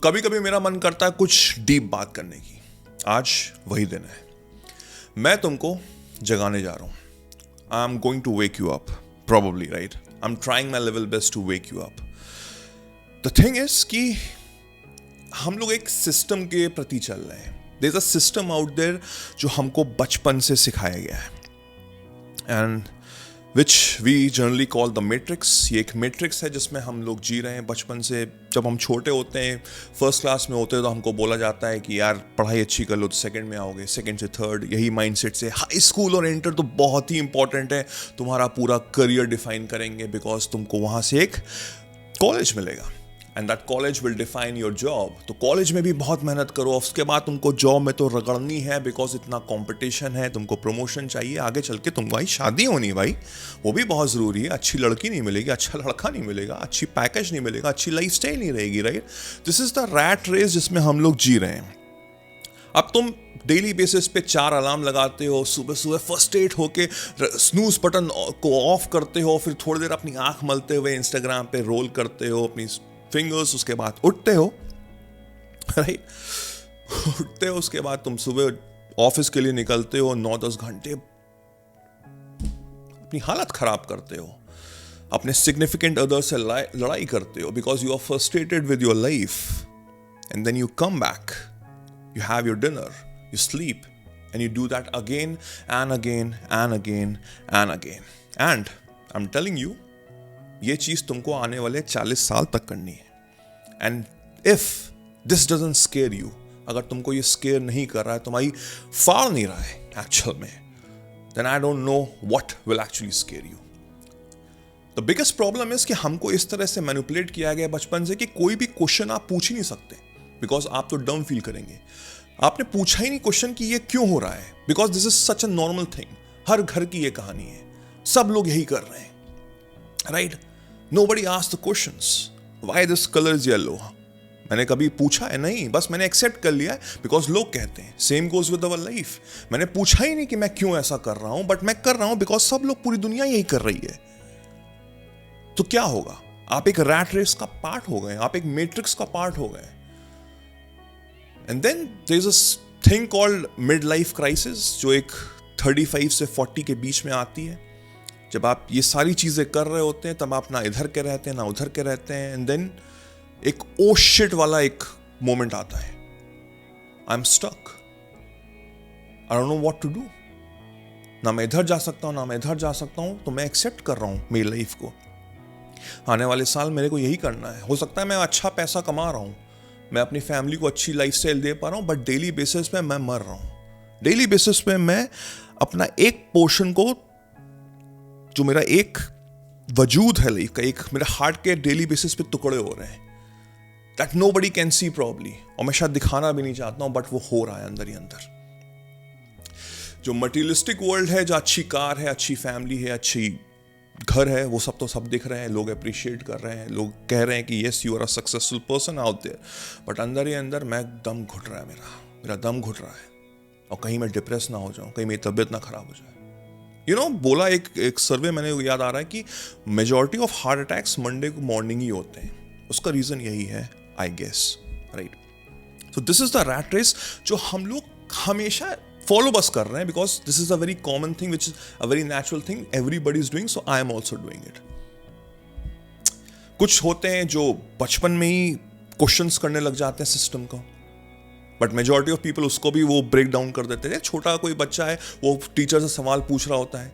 कभी कभी मेरा मन करता है कुछ डीप बात करने की। आज वही दिन है। मैं तुमको जगाने जा रहा हूं। I am going to wake you up, probably, right? I am trying my level best to wake you up. The thing is कि हम लोग एक सिस्टम के प्रति चल रहे हैं। There is a system out there जो हमको बचपन से सिखाया गया है, and which we generally call the matrix. ये एक मैट्रिक्स है जिसमें हम लोग जी रहे हैं बचपन से। जब हम छोटे होते हैं, फर्स्ट क्लास में होते हैं, तो हमको बोला जाता है कि यार पढ़ाई अच्छी कर लो तो सेकंड में आओगे, सेकंड से थर्ड, यही माइंडसेट से। हाई स्कूल और इंटर तो बहुत ही इंपॉर्टेंट है, तुम्हारा पूरा करियर डिफाइन करेंगे, बिकॉज तुमको वहाँ से एक कॉलेज मिलेगा and that college will define your job. तो कॉलेज में भी बहुत मेहनत करो, उसके बाद तुमको जॉब में तो रगड़नी है, बिकॉज इतना कंपटीशन है, तुमको प्रमोशन चाहिए, आगे चल के तुम्हारी शादी होनी है भाई, वो भी बहुत ज़रूरी है। अच्छी लड़की नहीं मिलेगी, अच्छा लड़का नहीं मिलेगा, अच्छी पैकेज नहीं मिलेगा, अच्छी लाइफ स्टाइल नहीं रहेगी, right? This is the rat race जिसमें हम लोग जी रहे हैं। अब तुम डेली बेसिस पे 4 अलार्म लगाते हो, सुबह सुबह फर्स्ट एड होके स्नूज बटन को ऑफ करते हो, फिर थोड़ी देर अपनी आंख मलते हुए इंस्टाग्राम पे रोल करते हो अपनी फिंगर्स, उसके बाद उठते हो, राइट? उठते हो, उसके बाद तुम सुबह ऑफिस के लिए निकलते हो, 9-10 घंटे अपनी हालत खराब करते हो, अपने सिग्निफिकेंट अदर से लड़ाई करते हो, because you are frustrated with your life, and then you come back, you have your dinner, you sleep, and you do that again and again and again and again. And I'm telling you, ये चीज तुमको आने वाले 40 साल तक करनी है। And if this doesn't scare you, अगर तुमको ये स्केयर नहीं कर रहा है, तुम्हारी फाड़ नहीं रहा है एक्चुअल में, then I don't know what will actually scare you. The biggest problem is कि हमको इस तरह से मैनिपुलेट किया गया बचपन से कि कोई भी क्वेश्चन आप पूछ ही नहीं सकते, बिकॉज आप तो डम फील करेंगे। आपने पूछा ही नहीं क्वेश्चन कि ये क्यों हो रहा है, because this is such a normal thing. हर घर की ये कहानी है, सब लोग यही कर रहे हैं, right? Nobody asked the questions why this colour is yellow. मैंने कभी पूछा है? नहीं, बस मैंने एक्सेप्ट कर लिया है बिकॉज लोग कहते हैं। Same goes with our life. मैंने पूछा ही नहीं कि मैं क्यों ऐसा कर रहा हूं, बट मैं कर रहा हूं बिकॉज सब लोग, पूरी दुनिया यही कर रही है। तो क्या होगा? आप एक रैट रेस का पार्ट हो गए, आप एक मैट्रिक्स का पार्ट हो गए। And then there is a thing called midlife crisis, जो एक 35 से 40 के बीच में आती है। जब आप ये सारी चीज़ें कर रहे होते हैं, तब आप ना इधर के रहते हैं ना उधर के रहते हैं, एंड देन एक ओ शिट वाला एक मोमेंट आता है। I am stuck, I don't know what to do. ना मैं इधर जा सकता हूँ ना मैं इधर जा सकता हूँ, तो मैं एक्सेप्ट कर रहा हूँ मेरी लाइफ को। आने वाले साल मेरे को यही करना है। हो सकता है मैं अच्छा पैसा कमा रहा हूँ, मैं अपनी फैमिली को अच्छी लाइफस्टाइल दे पा रहा हूं, बट डेली बेसिस पे मैं मर रहा हूं। डेली बेसिस पे मैं अपना एक पोर्शन को, जो मेरा एक वजूद है लाइफ का, एक मेरा हार्ट के डेली बेसिस पे टुकड़े हो रहे हैं, that nobody can see probably, और मैं शायद दिखाना भी नहीं चाहता हूं, बट वो हो रहा है अंदर ही अंदर। जो मटीरियलिस्टिक वर्ल्ड है, जो अच्छी कार है, अच्छी फैमिली है, अच्छी घर है, वो सब तो सब दिख रहे हैं, लोग अप्रिशिएट कर रहे हैं, लोग कह रहे हैं कि yes you are a successful person out there, but अंदर ही अंदर मैं दम घुट रहा है, मेरा दम घुट रहा है, और कहीं मैं डिप्रेस ना हो जाऊं, कहीं मेरी तबीयत ना खराब हो जाए। यू नो, बोला एक सर्वे मैंने याद आ रहा है कि majority of heart attacks Monday को मॉर्निंग ही होते हैं। उसका रीजन यही है, I guess, right? So this is the rat race जो हम लोग हमेशा फॉलो बस कर रहे हैं, because this is a very common thing, which is a very natural thing, everybody is doing, so I am also doing it. कुछ होते हैं जो बचपन में ही क्वेश्चंस करने लग जाते हैं सिस्टम को, बट मेजॉरिटी ऑफ पीपल उसको भी वो ब्रेक डाउन कर देते हैं। छोटा कोई बच्चा है, वो टीचर से सवाल पूछ रहा होता है,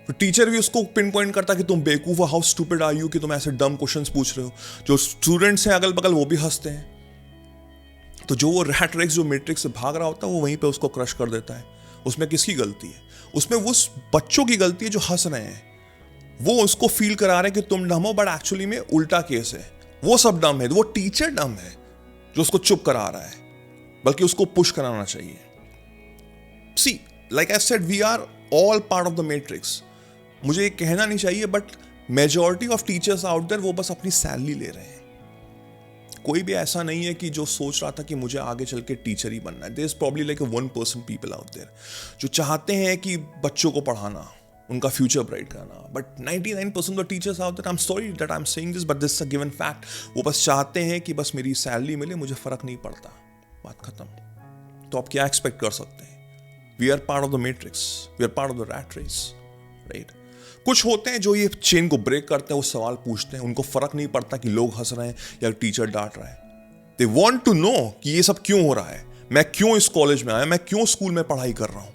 तो टीचर भी उसको पिन पॉइंट करता है कि तुम बेवकूफ हो, हाउ स्टूपिड आर यू, कि तुम ऐसे डम क्वेश्चंस पूछ रहे हो। जो स्टूडेंट्स हैं अगल बगल, वो भी हंसते हैं। तो जो वो रैट रेस, जो मैट्रिक्स से भाग रहा होता है, वो वहीं पे उसको क्रश कर देता है। उसमें किसकी गलती है? उसमें उस बच्चों की गलती है जो हंस रहे हैं। वो उसको फील करा रहे हैं कि तुम डम हो, बट एक्चुअली में उल्टा केस है, वो सब डम है, वो टीचर डम है जो उसको चुप करा रहा है, बल्कि उसको पुश कराना चाहिए। See, like I said, we are all part of the matrix. मुझे ये कहना नहीं चाहिए, but majority of teachers out there वो बस अपनी सैलरी ले रहे हैं। कोई भी ऐसा नहीं है कि जो सोच रहा था कि मुझे आगे चल के टीचर ही बनना है। There is probably like 1% people out there जो चाहते हैं कि बच्चों को पढ़ाना, उनका फ्यूचर ब्राइट करना। But 99% of teachers out there, I am sorry that I am saying this, but this is a given fact, वो बस चाहते हैं कि बस मेरी सैलरी मिले, मुझे फर्क नहीं पड़ता, बात खत्म। तो आप क्या एक्सपेक्ट कर सकते हैं? We are part of the matrix, we are part of the rat race, right? कुछ होते हैं जो ये चेन को ब्रेक करते हैं, वो सवाल पूछते हैं, उनको फर्क नहीं पड़ता कि लोग हंस रहे हैं या टीचर डांट रहा है। दे वॉन्ट टू नो कि ये सब क्यों हो रहा है, मैं क्यों इस कॉलेज में आया, मैं क्यों स्कूल में पढ़ाई कर रहा हूं।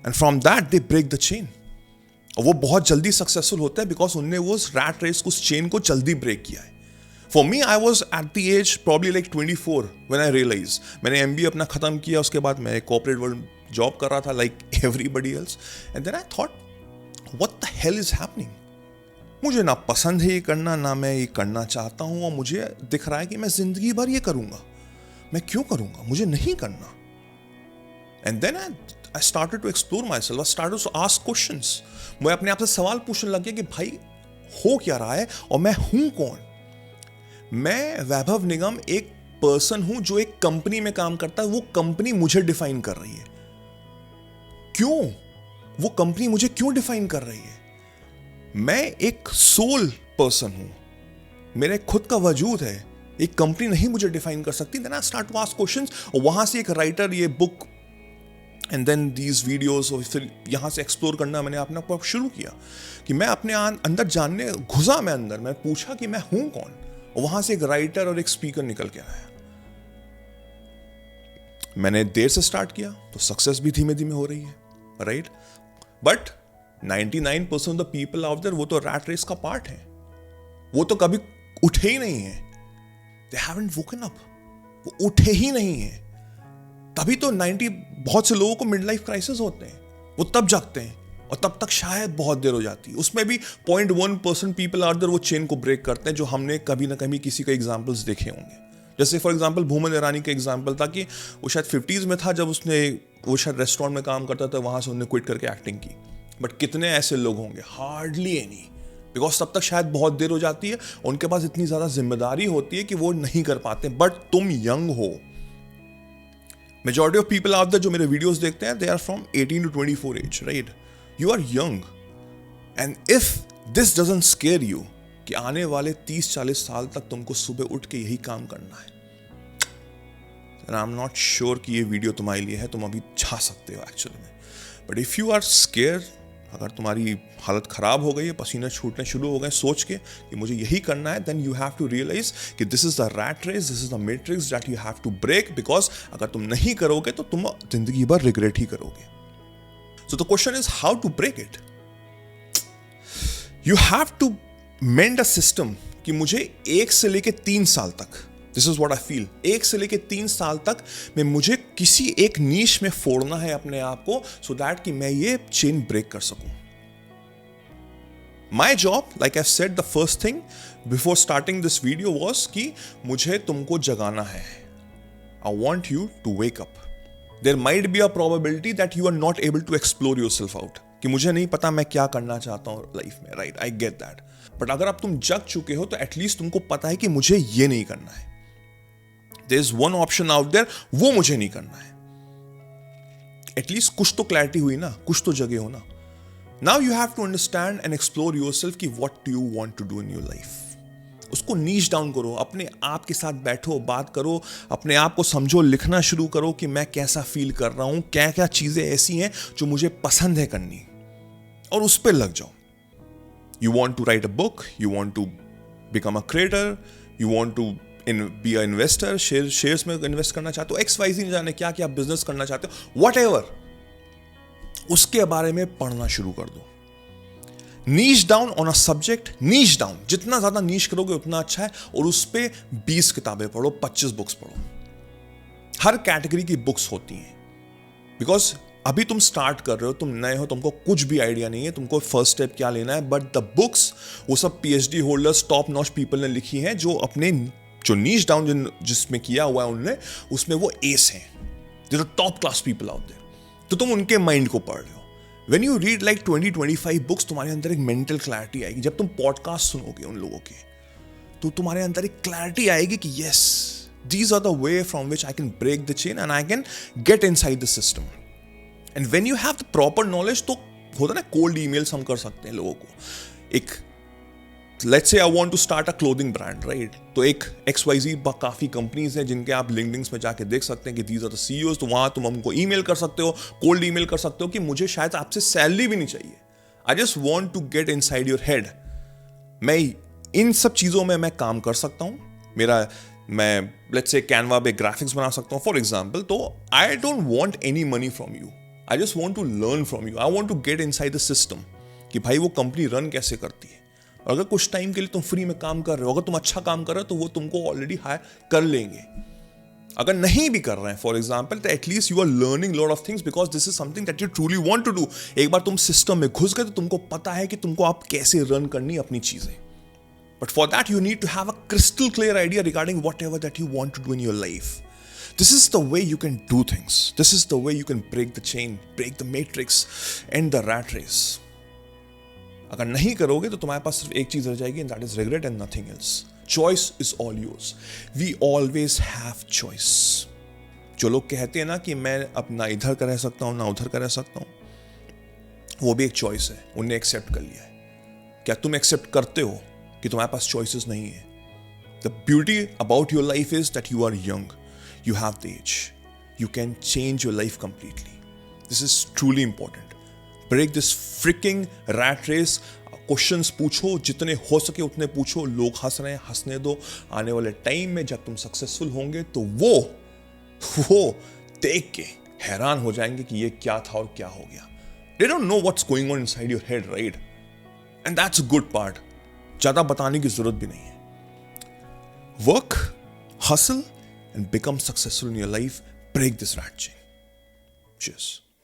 And from that they break the chain. और वो बहुत जल्दी सक्सेसफुल होता है बिकॉज उनने वो रैट रेस, उस चेन को जल्दी ब्रेक किया है। For me, I was at the age probably like 24 when I realise, मैंने MBA अपना खत्म किया, उसके बाद मैं कॉर्पोरेट वर्ल्ड जॉब कर रहा था like everybody else, and then I thought what the hell is happening. मुझे ना पसंद है ये करना, ना मैं ये करना चाहता हूं, और मुझे दिख रहा है कि मैं जिंदगी भर ये करूंगा, मैं क्यों करूंगा, मुझे नहीं करना। And then I started to explore myself, I started to ask questions. मैं अपने आप से सवाल पूछने लग गया कि भाई हो क्या रहा है और मैं हूं कौन। मैं वैभव निगम एक पर्सन हूं जो एक कंपनी में काम करता है, वो कंपनी मुझे डिफाइन कर रही है। क्यों? वो कंपनी मुझे क्यों डिफाइन कर रही है? मैं एक सोल पर्सन हूं, मेरे खुद का वजूद है, एक कंपनी नहीं मुझे डिफाइन कर सकती। Then I start to ask questions, और वहां से एक राइटर, ये book and then these videos, और फिर यहाँ से एक्सप्लोर करना मैंने अपने आप को शुरू किया कि मैं अपने अंदर जानने घुसा, मैं अंदर, मैं पूछा कि मैं हूं कौन, और वहां से एक राइटर और एक स्पीकर निकल के आया। मैंने देर से स्टार्ट किया तो सक्सेस भी धीमे धीमे हो रही है, right? But 99% of the people out there, वो तो रैट रेस का पार्ट है, वो तो कभी उठे ही नहीं है। दे हैवंट वोकन अप, वो उठे ही नहीं है। तभी तो बहुत से लोगों को मिड लाइफ क्राइसिस होते हैं, वो तब जागते हैं, और तब तक शायद बहुत देर हो जाती है। उसमें भी 0.1% पीपल आउट देयर वो चेन को ब्रेक करते हैं, जो हमने कभी ना कभी किसी के एग्जाम्पल्स देखे होंगे। जैसे फॉर एग्जाम्पल भूमन ईरानी का एग्जाम्पल था कि वो शायद 50s में था जब वो शायद रेस्टोरेंट में काम करता था, वहां से उन्होंने क्विट करके एक्टिंग की। बट कितने ऐसे लोग होंगे? हार्डली एनी, बिकॉज तब तक शायद बहुत देर हो जाती है, उनके पास इतनी ज्यादा जिम्मेदारी होती है कि वो नहीं कर पाते। बट तुम यंग हो, majority of people out there जो मेरे वीडियोस देखते हैं, they are from 18 to 24 age, right? You are young, and if this doesn't scare you कि आने वाले 30-40 साल तक तुमको सुबह उठ के यही काम करना है, and I'm not sure कि ये वीडियो तुम्हारे लिए है, तुम अभी जा सकते हो एक्चुअली में। But if you are scared, अगर तुम्हारी हालत खराब हो गई है, पसीने छूटने शुरू हो गए सोच के कि मुझे यही करना है, then you have to realise कि this is the rat race, this is the matrix that you have to break, because अगर तुम नहीं करोगे तो तुम जिंदगी भर रिग्रेट ही करोगे। So the question is how to break it. You have to mend a system कि मुझे 1 से लेके 3 साल तक, this is what I feel, 1 से लेके 3 साल तक मैं मुझे किसी एक नीश में फोड़ना है अपने आप को, सो दैट कि मैं ये चेन ब्रेक कर सकूं। My job, like I said, the first thing before starting this video was कि मुझे तुमको जगाना है। I want you to wake up. There might be a probability that you are not able to explore yourself out, कि मुझे नहीं पता मैं क्या करना चाहता हूं लाइफ में, right? I get that. But अगर अब तुम जग चुके हो तो एटलीस्ट तुमको पता है कि मुझे ये नहीं करना है। There is one option out there, वो मुझे नहीं करना है। एटलीस्ट कुछ तो क्लैरिटी हुई ना, कुछ तो जगह हो ना। Now you have to understand and explore yourself कि what do you want to do in your life। उसको नीच डाउन करो, अपने आप के साथ बैठो, बात करो, अपने आप को समझो, लिखना शुरू करो कि मैं कैसा फील कर रहा हूं, क्या क्या चीजें ऐसी हैं जो मुझे पसंद है करनी, और उस पर लग जाओ। You want to write a book, you want to become a creator, you want to be a investor, shares में इन्वेस्ट करना चाहते हो, XYZ नहीं जाने क्या क्या बिजनेस करना चाहते हो, व्हाटएवर, उसके बारे में पढ़ना शुरू कर दो। Niche down on a subject, niche down, जितना ज्यादा नीश करोगे उतना अच्छा है, और उस पे 20 किताबें पढ़ो, 25 बुक्स पढ़ो। हर कैटेगरी की बुक्स होती हैं, बिकॉज अभी तुम स्टार्ट कर रहे हो, तुम नए हो, तुमको कुछ भी आइडिया नहीं है, तुमको फर्स्ट स्टेप क्या लेना है। बट द बुक्स वो सब PhD holders, top notch people ने लिखी हैं, जो अपने जो नीश डाउन जिसमें किया हुआ है उनने, उसमें वो एस हैं, जो top class people out there. तो तुम उनके माइंड को पढ़ रहे हो। When you read like 20-25 books, तुम्हारे अंदर एक मेंटल क्लैरिटी आएगी। जब तुम पॉडकास्ट सुनोगे उन लोगों के, तो तुम्हारे अंदर एक क्लैरिटी आएगी कि yes, these are the way from which I can break the chain and I can get inside the system. And when you have the proper knowledge, तो होता है ना, कोल्ड ईमेल्स हम कर सकते हैं लोगों को। एक let's say I want to start a clothing brand, right? तो एक XYZ काफ़ी कंपनीज हैं जिनके आप लिंक्डइन में जाके देख सकते हैं कि दीज आर द CEOs। तो वहाँ तुम हमको ईमेल कर सकते हो, कोल्ड ईमेल कर सकते हो कि मुझे शायद आपसे सैलरी भी नहीं चाहिए, I just want to get inside your head. मैं इन सब चीज़ों में मैं काम कर सकता हूँ। मैं लेट्स से कैनवा पे ग्राफिक्स बना सकता हूँ फॉर एग्जाम्पल। तो I don't want any money from you, I just want to learn from you, I want to get inside the system कि भाई वो कंपनी रन कैसे करती है। और अगर कुछ टाइम के लिए तुम फ्री में काम कर रहे हो, अगर तुम अच्छा काम कर रहे हो तो वो तुमको ऑलरेडी हायर कर लेंगे। अगर नहीं भी कर रहे हैं फॉर एग्जाम्पल, तो at least you are learning lot of things because this is something that you truly want to do. एक बार तुम सिस्टम में घुस गए तो तुमको पता है कि तुमको आप कैसे रन करनी अपनी चीजें। But for that you need to have a crystal clear idea regarding whatever that you want to do in your life. This is the way you can do things, this is the way you can break the chain, break the matrix and the rat race. अगर नहीं करोगे तो तुम्हारे पास सिर्फ एक चीज रह जाएगी, and that is regret and nothing else. Choice is all yours, we always have choice. जो लोग कहते हैं ना कि मैं अपना इधर का रह सकता हूं ना उधर का रह सकता हूं, वो भी एक चॉइस है, उन्हें एक्सेप्ट कर लिया है। क्या तुम एक्सेप्ट करते हो कि तुम्हारे पास चॉइसेस नहीं है? The beauty about your life is that you are young, you have the age, you can change your life completely. This is truly important. Break this freaking rat race. Questions पूछो, जितने हो सके उतने पूछो। लोग हंस रहे हैं, हंसने दो। आने वाले टाइम में जब तुम सक्सेसफुल होंगे तो वो देख के हैरान हो जाएंगे कि ये क्या था और क्या हो गया। They don't know what's going on inside your head, right? And that's a good part. ज्यादा बताने की जरूरत भी नहीं है। Work, hustle, and become successful in your life. Break this rat chain. Cheers.